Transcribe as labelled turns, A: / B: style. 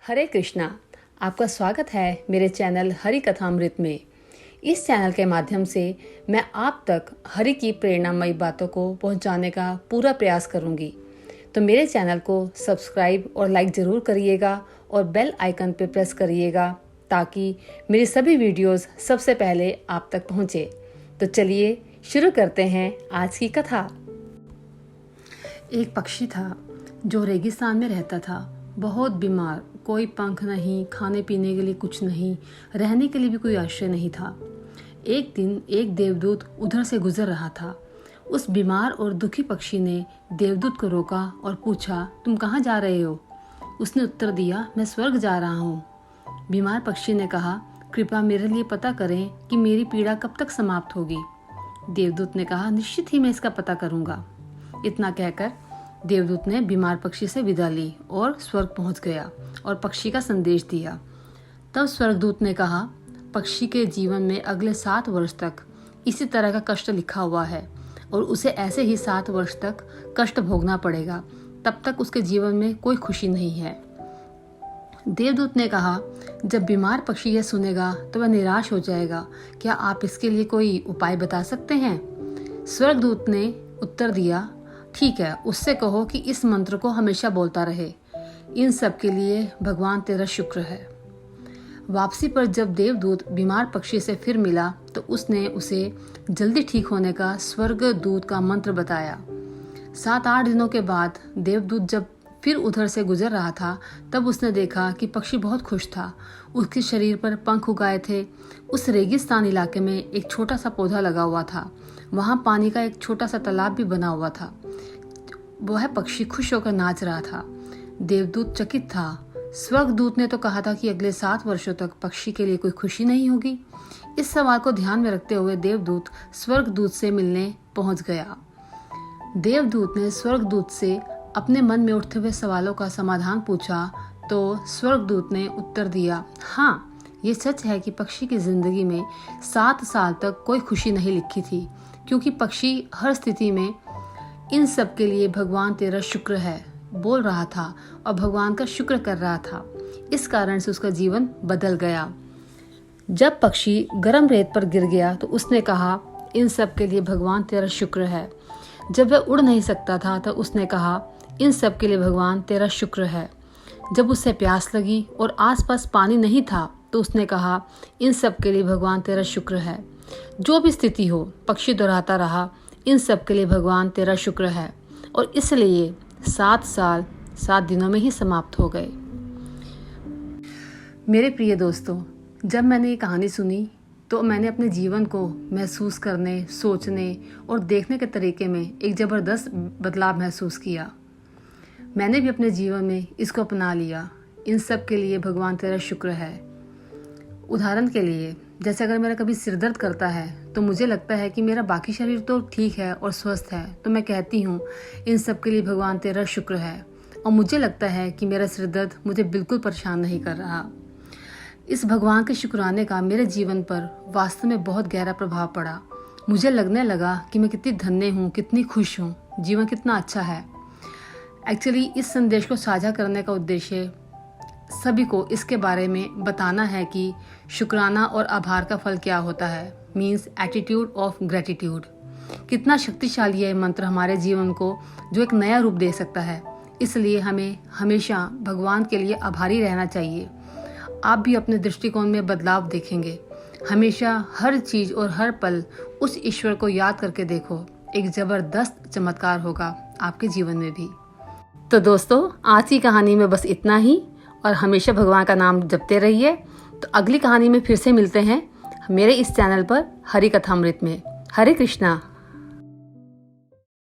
A: हरे कृष्णा। आपका स्वागत है मेरे चैनल हरि कथामृत में। इस चैनल के माध्यम से मैं आप तक हरि की प्रेरणामयी बातों को पहुंचाने का पूरा प्रयास करूंगी। तो मेरे चैनल को सब्सक्राइब और लाइक ज़रूर करिएगा और बेल आइकन पर प्रेस करिएगा ताकि मेरी सभी वीडियोस सबसे पहले आप तक पहुंचे। तो चलिए शुरू करते हैं आज की कथा। एक पक्षी था जो रेगिस्तान में रहता था, बहुत बीमार, कोई पंख नहीं, खाने पीने के लिए कुछ नहीं, रहने के लिए भी कोई आश्रय नहीं था। एक दिन एक देवदूत उधर से गुजर रहा था। उस बीमार और दुखी पक्षी ने देवदूत को रोका और पूछा, तुम कहाँ जा रहे हो? उसने उत्तर दिया, मैं स्वर्ग जा रहा हूँ। बीमार पक्षी ने कहा, कृपया मेरे लिए पता करें कि मेरी पीड़ा कब तक समाप्त होगी। देवदूत ने कहा, निश्चित ही मैं इसका पता करूँगा। इतना कहकर देवदूत ने बीमार पक्षी से विदा ली और स्वर्ग पहुंच गया और पक्षी का संदेश दिया। तब स्वर्गदूत ने कहा, पक्षी के जीवन में अगले 7 वर्ष तक इसी तरह का कष्ट लिखा हुआ है और उसे ऐसे ही 7 वर्ष तक कष्ट भोगना पड़ेगा। तब तक उसके जीवन में कोई खुशी नहीं है। देवदूत ने कहा, जब बीमार पक्षी यह सुनेगा तो वह निराश हो जाएगा। क्या आप इसके लिए कोई उपाय बता सकते हैं? स्वर्गदूत ने उत्तर दिया, ठीक है, उससे कहो कि इस मंत्र को हमेशा बोलता रहे। इन सब के लिए भगवान तेरा शुक्र है। वापसी पर जब देवदूत बीमार पक्षी से फिर मिला तो उसने उसे जल्दी ठीक होने का स्वर्गदूत का मंत्र बताया। 7-8 दिनों के बाद देवदूत जब फिर उधर से गुजर रहा था तब उसने देखा कि पक्षी बहुत खुश था। उसके शरीर पर पंख उगाए थे। उस रेगिस्तान इलाके में एक छोटा सा पौधा लगा हुआ था। वहाँ पानी का एक छोटा सा तालाब भी बना हुआ था। वह पक्षी खुश होकर नाच रहा था। देवदूत चकित था। स्वर्गदूत ने तो कहा था कि अगले 7 वर्षों तक पक्षी के लिए कोई खुशी नहीं होगी। इस सवाल को ध्यान में रखते हुए देवदूत स्वर्गदूत से मिलने पहुंच गया। देवदूत ने स्वर्गदूत से अपने मन में उठते हुए सवालों का समाधान पूछा तो स्वर्गदूत ने उत्तर दिया, हाँ, ये सच है कि पक्षी की जिंदगी में 7 साल तक कोई खुशी नहीं लिखी थी, क्योंकि पक्षी हर स्थिति में इन सब के लिए भगवान तेरा शुक्र है बोल रहा था और भगवान का शुक्र कर रहा था। इस कारण से उसका जीवन बदल गया। जब पक्षी गर्म रेत पर गिर गया तो उसने कहा, इन सब के लिए भगवान तेरा शुक्र है। जब वह उड़ नहीं सकता था तो उसने कहा, इन सब के लिए भगवान तेरा शुक्र है। जब उसे प्यास लगी और आसपास पानी नहीं था तो उसने कहा, इन सब के लिए भगवान तेरा शुक्र है। जो भी स्थिति हो, पक्षी दोहराता रहा, इन सब के लिए भगवान तेरा शुक्र है। और इसलिए 7 साल 7 दिनों में ही समाप्त हो गए। मेरे प्रिय दोस्तों, जब मैंने ये कहानी सुनी तो मैंने अपने जीवन को महसूस करने, सोचने और देखने के तरीके में एक ज़बरदस्त बदलाव महसूस किया। मैंने भी अपने जीवन में इसको अपना लिया। इन सब के लिए भगवान तेरा शुक्र है। उदाहरण के लिए, जैसे अगर मेरा कभी सिर दर्द करता है तो मुझे लगता है कि मेरा बाकी शरीर तो ठीक है और स्वस्थ है, तो मैं कहती हूँ, इन सब के लिए भगवान तेरा शुक्र है। और मुझे लगता है कि मेरा सिर दर्द मुझे बिल्कुल परेशान नहीं कर रहा। इस भगवान के शुक्राने का मेरे जीवन पर वास्तव में बहुत गहरा प्रभाव पड़ा। मुझे लगने लगा कि मैं कितनी धन्य हूँ, कितनी खुश हूँ, जीवन कितना अच्छा है। एक्चुअली इस संदेश को साझा करने का उद्देश्य सभी को इसके बारे में बताना है कि शुक्राना और आभार का फल क्या होता है, मीन्स एटीट्यूड ऑफ ग्रेटिट्यूड। कितना शक्तिशाली है मंत्र हमारे जीवन को जो एक नया रूप दे सकता है। इसलिए हमें हमेशा भगवान के लिए आभारी रहना चाहिए। आप भी अपने दृष्टिकोण में बदलाव देखेंगे। हमेशा हर चीज़ और हर पल उस ईश्वर को याद करके देखो, एक ज़बरदस्त चमत्कार होगा आपके जीवन में भी। तो दोस्तों, आज की कहानी में बस इतना ही और हमेशा भगवान का नाम जपते रहिए। तो अगली कहानी में फिर से मिलते हैं मेरे इस चैनल पर हरि कथामृत में। हरे कृष्णा।